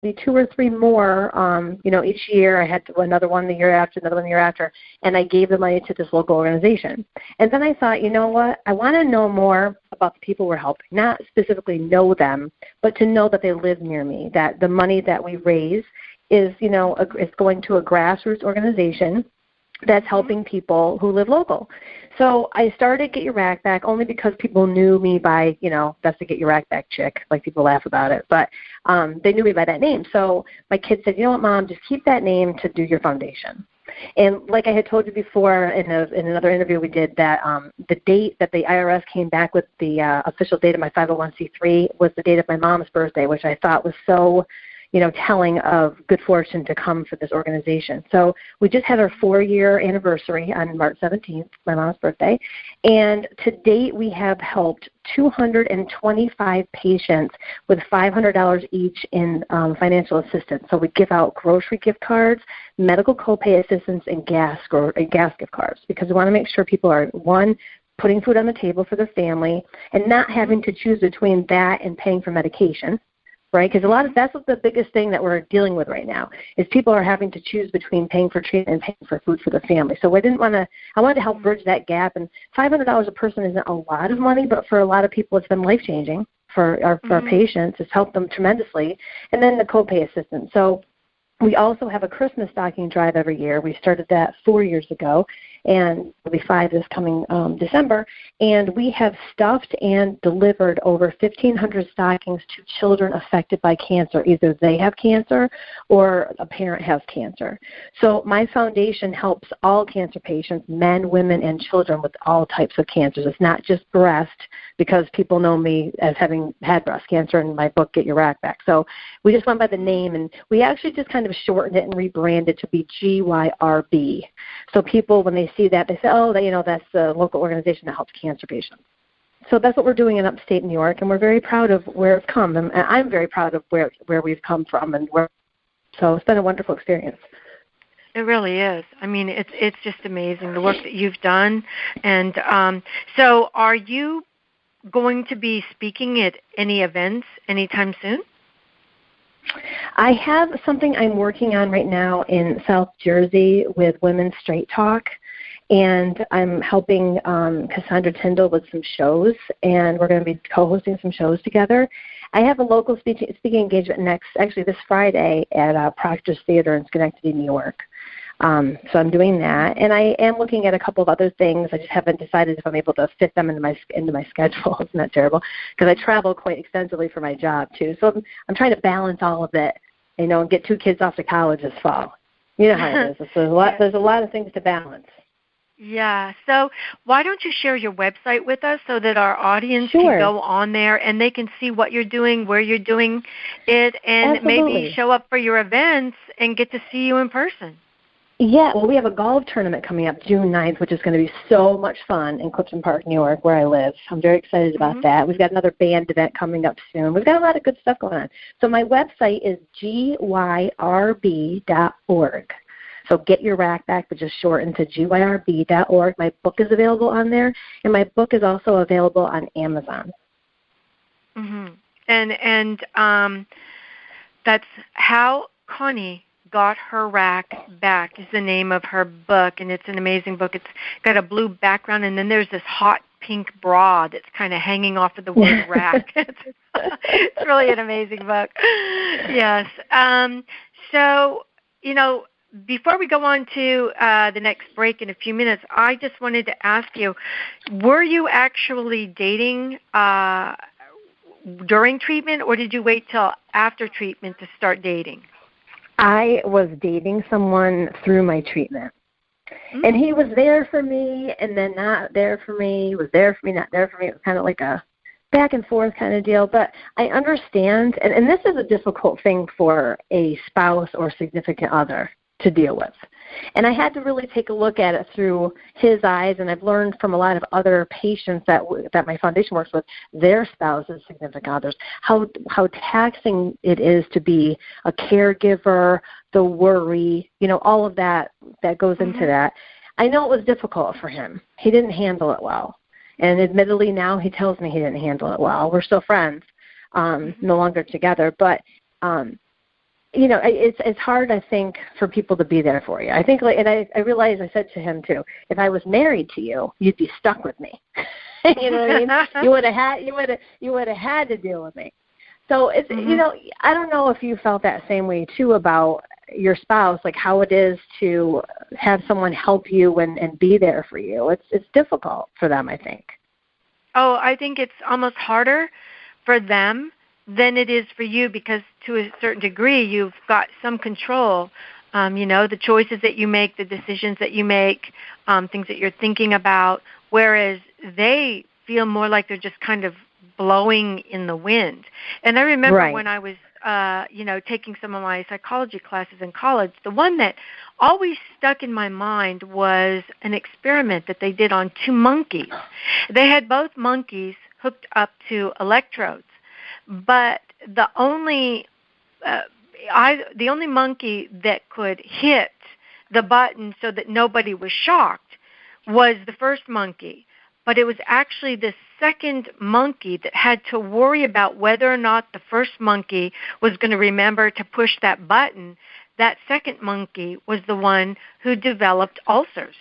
2 or 3 more, each year. I had another one the year after, another one the year after, and I gave the money to this local organization. And then I thought, you know what, I want to know more about the people we're helping, not specifically know them, but to know that they live near me, that the money that we raise is, is going to a grassroots organization that's helping people who live local. So I started Get Your Rack Back only because people knew me by, that's the Get Your Rack Back chick. Like, people laugh about it. But they knew me by that name. So my kids said, you know what, Mom, just keep that name to do your foundation. And like I had told you before in another interview we did, that the date that the IRS came back with the official date of my 501c3 was the date of my mom's birthday, which I thought was so telling of good fortune to come for this organization. So we just had our 4-year anniversary on March 17th, my mom's birthday, and to date we have helped 225 patients with $500 each in financial assistance. So we give out grocery gift cards, medical copay assistance, and gas gift cards, because we want to make sure people are, one, putting food on the table for their family and not having to choose between that and paying for medication. Right, because that's what the biggest thing that we're dealing with right now is people are having to choose between paying for treatment and paying for food for their family. So I wanted to help bridge that gap. And $500 a person isn't a lot of money, but for a lot of people, it's been life changing for our patients. It's helped them tremendously. And then the copay assistance. So we also have a Christmas stocking drive every year. We started that 4 years ago, and it'll be 5 this coming December. And we have stuffed and delivered over 1,500 stockings to children affected by cancer. Either they have cancer or a parent has cancer. So my foundation helps all cancer patients, men, women, and children with all types of cancers. It's not just breast, because people know me as having had breast cancer in my book, Get Your Rack Back. So we just went by the name, and we actually just kind of shortened it and rebranded to be GYRB. So people, when they see that, they say, oh, that's the local organization that helps cancer patients. So that's what we're doing in upstate New York, and we're very proud of where it's come. And I'm very proud of where we've come from, so it's been a wonderful experience. It really is. I mean, it's just amazing, the work that you've done. And so are you going to be speaking at any events anytime soon? I have something I'm working on right now in South Jersey with Women's Straight Talk, and I'm helping Cassandra Tyndall with some shows, and we're going to be co-hosting some shows together. I have a local speaking engagement this Friday at Proctor's Theater in Schenectady, New York. So I'm doing that, and I am looking at a couple of other things. I just haven't decided if I'm able to fit them into my schedule. Isn't that terrible? Because I travel quite extensively for my job too. So I'm trying to balance all of it, and get 2 kids off to college this fall. You know how it is. There's a lot of things to balance. Yeah. So why don't you share your website with us so that our audience can go on there and they can see what you're doing, where you're doing it, and maybe show up for your events and get to see you in person. Yeah, well, we have a golf tournament coming up June 9th, which is going to be so much fun in Clifton Park, New York, where I live. I'm very excited about that. We've got another band event coming up soon. We've got a lot of good stuff going on. So my website is gyrb.org. So Get Your Rack Back, but just shortened to gyrb.org. My book is available on there, and my book is also available on Amazon. And that's How Connie Got Her Rack Back is the name of her book, and it's an amazing book. It's got a blue background, and then there's this hot pink bra that's kind of hanging off of the word rack. It's really an amazing book. Yes. So, before we go on to the next break in a few minutes, I just wanted to ask you, were you actually dating during treatment, or did you wait till after treatment to start dating? I was dating someone through my treatment. And he was there for me and then not there for me. He was there for me, not there for me. It was kind of like a back and forth kind of deal. But I understand, and this is a difficult thing for a spouse or significant other to deal with. And I had to really take a look at it through his eyes, and I've learned from a lot of other patients that my foundation works with, their spouses, significant others, how taxing it is to be a caregiver, the worry, all of that goes into that. I know it was difficult for him. He didn't handle it well. And admittedly now he tells me he didn't handle it well. We're still friends, no longer together, but it's hard, I think, for people to be there for you. I think, and I realized, I said to him too, if I was married to you, you'd be stuck with me. You know what I mean? You would have had to deal with me. So it's I don't know if you felt that same way too about your spouse, like how it is to have someone help you and be there for you. It's difficult for them, I think. Oh, I think it's almost harder for them than it is for you because to a certain degree you've got some control. The choices that you make, the decisions that you make, things that you're thinking about, whereas they feel more like they're just kind of blowing in the wind. And I remember when I was, taking some of my psychology classes in college, the one that always stuck in my mind was an experiment that they did on 2 monkeys. They had both monkeys hooked up to electrodes, but the only monkey that could hit the button so that nobody was shocked was the first monkey. But it was actually the second monkey that had to worry about whether or not the first monkey was going to remember to push that button. That second monkey was the one who developed ulcers.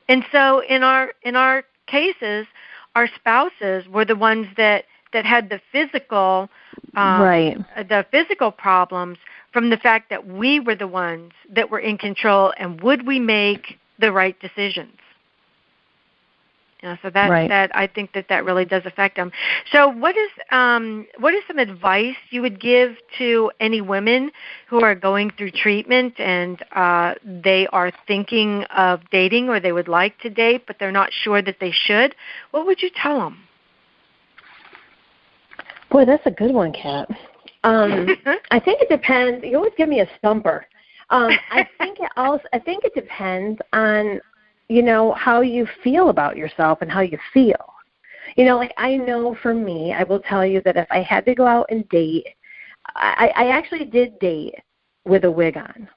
And so in our cases, our spouses were the ones that had the physical the physical problems from the fact that we were the ones that were in control, and would we make the right decisions? So that I think that really does affect them. So what is some advice you would give to any women who are going through treatment and they are thinking of dating, or they would like to date but they're not sure that they should? What would you tell them? Boy, that's a good one, Kat. I think it depends. You always give me a stumper. I think it depends on how you feel about yourself and how you feel. I know for me, I will tell you that if I had to go out and date, I actually did date with a wig on.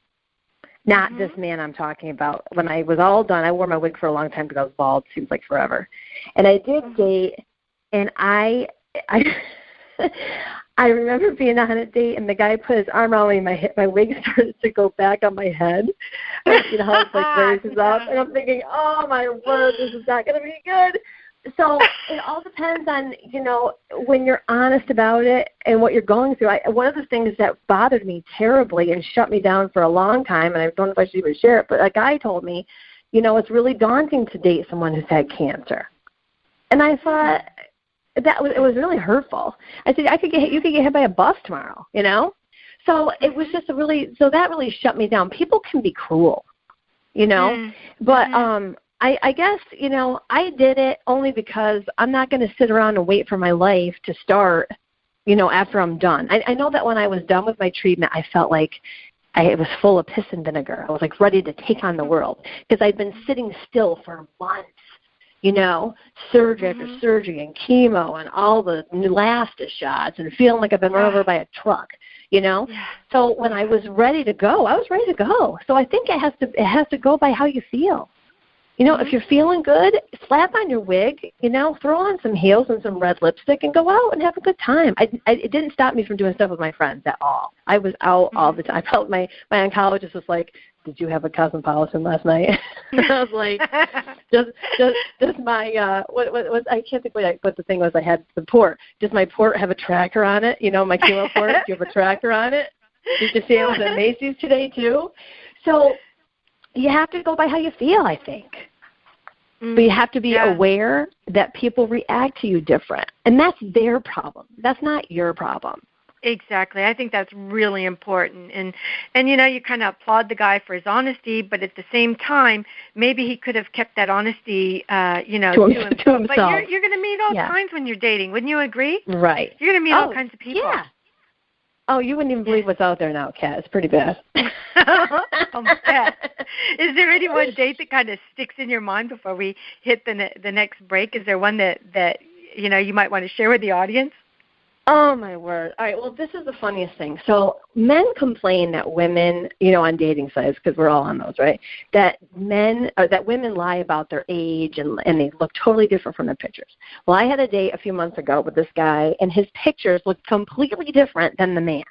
Not this man I'm talking about. When I was all done, I wore my wig for a long time because I was bald. Seems like forever. And I did date, and I remember being on a date, and the guy put his arm around me, my wig started to go back on my head. How it's raises up, and I'm thinking, oh my word, this is not going to be good. So it all depends on, when you're honest about it and what you're going through. One of the things that bothered me terribly and shut me down for a long time, and I don't know if I should even share it, but a guy told me, it's really daunting to date someone who's had cancer. And I thought, it was really hurtful. I said, you could get hit by a bus tomorrow, So it was just that really shut me down. People can be cruel, but I guess, I did it only because I'm not going to sit around and wait for my life to start, after I'm done. I know that when I was done with my treatment, I felt like I was full of piss and vinegar. I was like ready to take on the world because I'd been sitting still for months. Surgery after surgery and chemo and all the Neulasta shots and feeling like I've been run over by a truck, Yeah. So when I was ready to go, I was ready to go. So I think it has to go by how you feel. If you're feeling good, slap on your wig, throw on some heels and some red lipstick and go out and have a good time. It didn't stop me from doing stuff with my friends at all. I was out all the time. I felt my oncologist was like, did you have a cosmopolitan last night? I was like, does my, what I can't think what the thing was I had, the port. Does my port have a tracker on it? My chemo port, do you have a tracker on it? Did you see it was at Macy's today too? So you have to go by how you feel, I think. But you have to be aware that people react to you different. And that's their problem. That's not your problem. Exactly. I think that's really important. And you kind of applaud the guy for his honesty, but at the same time, maybe he could have kept that honesty, to himself. But you're going to meet all kinds when you're dating. Wouldn't you agree? Right. You're going to meet all kinds of people. Yeah. Oh, you wouldn't even believe what's out there now, Kat. It's pretty bad. Is there any one date that kind of sticks in your mind before we hit the next break? Is there one that you might want to share with the audience? Oh, my word. All right, well, this is the funniest thing. So men complain that women, on dating sites, because we're all on those, right, that women lie about their age and they look totally different from their pictures. Well, I had a date a few months ago with this guy, and his pictures looked completely different than the man.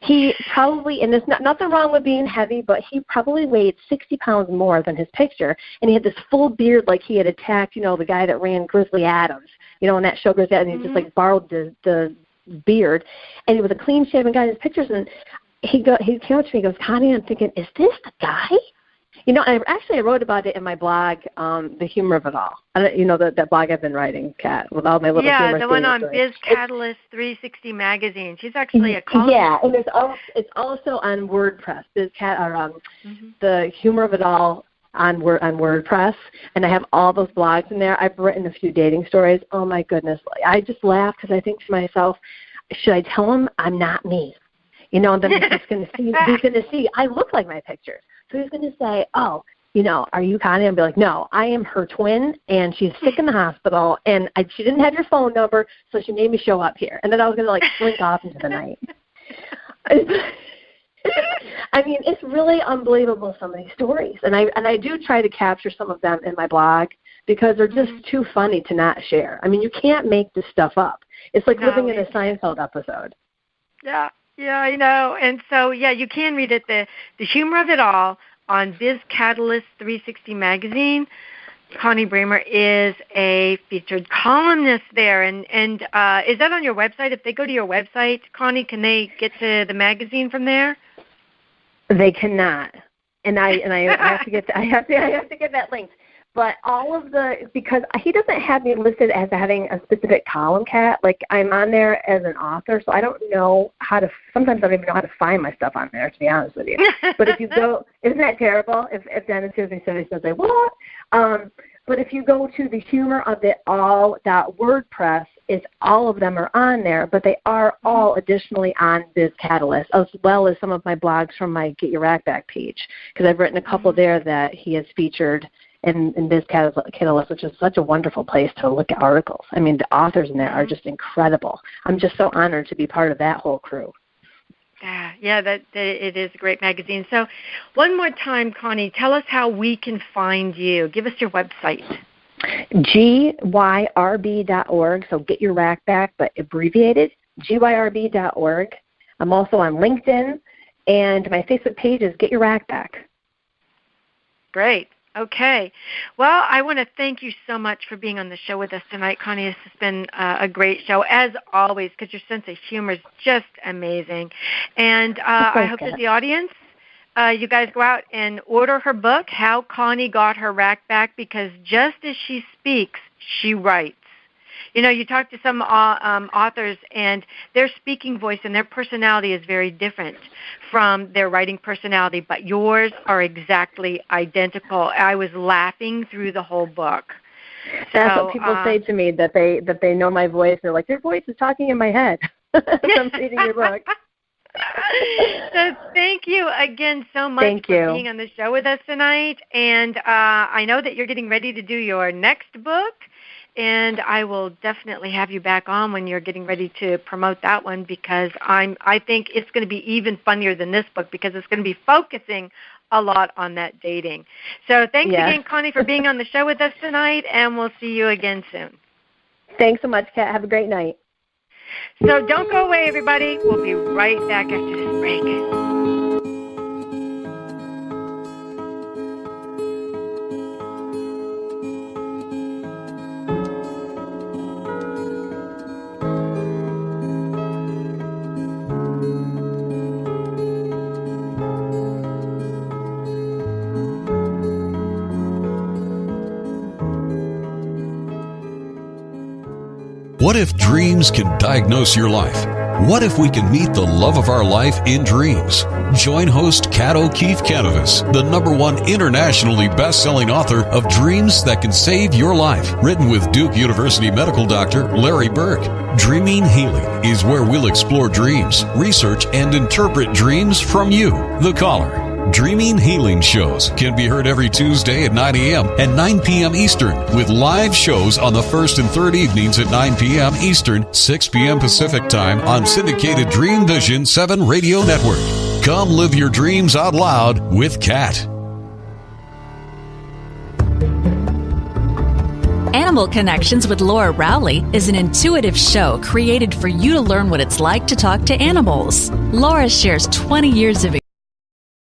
He probably, and there's nothing wrong with being heavy, but he probably weighed 60 pounds more than his picture. And he had this full beard like he had attacked, the guy that ran Grizzly Adams, in that show Grizzly Adams. And he just like borrowed the beard. And he was a clean-shaven guy in his pictures. And he came up to me and he goes, Connie, I'm thinking, is this the guy? I wrote about it in my blog, The Humor of It All. That blog I've been writing, Kat, with all my little humor. Yeah, the one on Biz Catalyst 360 magazine. She's actually a columnist. Yeah, and it's also on WordPress. The Humor of It All on WordPress, and I have all those blogs in there. I've written a few dating stories. Oh my goodness, I just laugh because I think to myself, should I tell him I'm not me? And then he's going to see. He's going to see I look like my pictures. So he's going to say, oh, are you Connie? I'll be like, no, I am her twin, and she's sick in the hospital, and she didn't have your phone number, so she made me show up here. And then I was going to, slink off into the night. I mean, it's really unbelievable, some of these stories. And I do try to capture some of them in my blog because they're just too funny to not share. I mean, you can't make this stuff up. It's like living in a Seinfeld episode. Yeah. Yeah, I know. And so, you can read it, The Humor of It All on Biz Catalyst 360 magazine. Connie Bramer is a featured columnist there. And is that on your website? If they go to your website, Connie, can they get to the magazine from there? They cannot. And I have to get that linked. But because he doesn't have me listed as having a specific column, Kat. Like, I'm on there as an author, so I don't know sometimes I don't even know how to find my stuff on there, to be honest with you. But if you go, isn't that terrible? If Dennis hears me say, he'll say, what? But if you go to the humor of it all.wordpress, all of them are on there, but they are all additionally on Biz Catalyst, as well as some of my blogs from my Get Your Rack Back page, because I've written a couple there that he has featured in Biz Catalyst, which is such a wonderful place to look at articles. I mean, the authors in there are just incredible. I'm just so honored to be part of that whole crew. Yeah, it is a great magazine. So one more time, Connie, tell us how we can find you. Give us your website. GYRB.org, so Get Your Rack Back, but abbreviated, GYRB.org. I'm also on LinkedIn, and my Facebook page is Get Your Rack Back. Great. Okay. Well, I want to thank you so much for being on the show with us tonight, Connie. This has been a great show, as always, because your sense of humor is just amazing. And I hope that the audience, you guys go out and order her book, How Connie Got Her Rack Back, because just as she speaks, she writes. You talk to some authors, and their speaking voice and their personality is very different from their writing personality, but yours are exactly identical. I was laughing through the whole book. That's what people say to me, that they know my voice. They're like, your voice is talking in my head as I'm reading your book. So thank you again so much for being on the show with us tonight. And I know that you're getting ready to do your next book. And I will definitely have you back on when you're getting ready to promote that one, because I think it's going to be even funnier than this book, because it's going to be focusing a lot on that dating. So thanks again, Connie, for being on the show with us tonight, and we'll see you again soon. Thanks so much, Kat. Have a great night. So don't go away, everybody. We'll be right back after this break. What if dreams can diagnose your life? What if we can meet the love of our life in dreams? Join host Kat O'Keefe Canavas, the #1 internationally best-selling author of Dreams That Can Save Your Life, written with Duke University medical doctor Larry Berg. Dreaming Healing is where we'll explore dreams, research, and interpret dreams from you, the caller. Dreaming Healing shows can be heard every Tuesday at 9 a.m. and 9 p.m. Eastern, with live shows on the first and third evenings at 9 p.m. Eastern, 6 p.m. Pacific Time on syndicated Dream Vision 7 Radio Network. Come live your dreams out loud with Kat. Animal Connections with Laura Rowley is an intuitive show created for you to learn what it's like to talk to animals. Laura shares 20 years of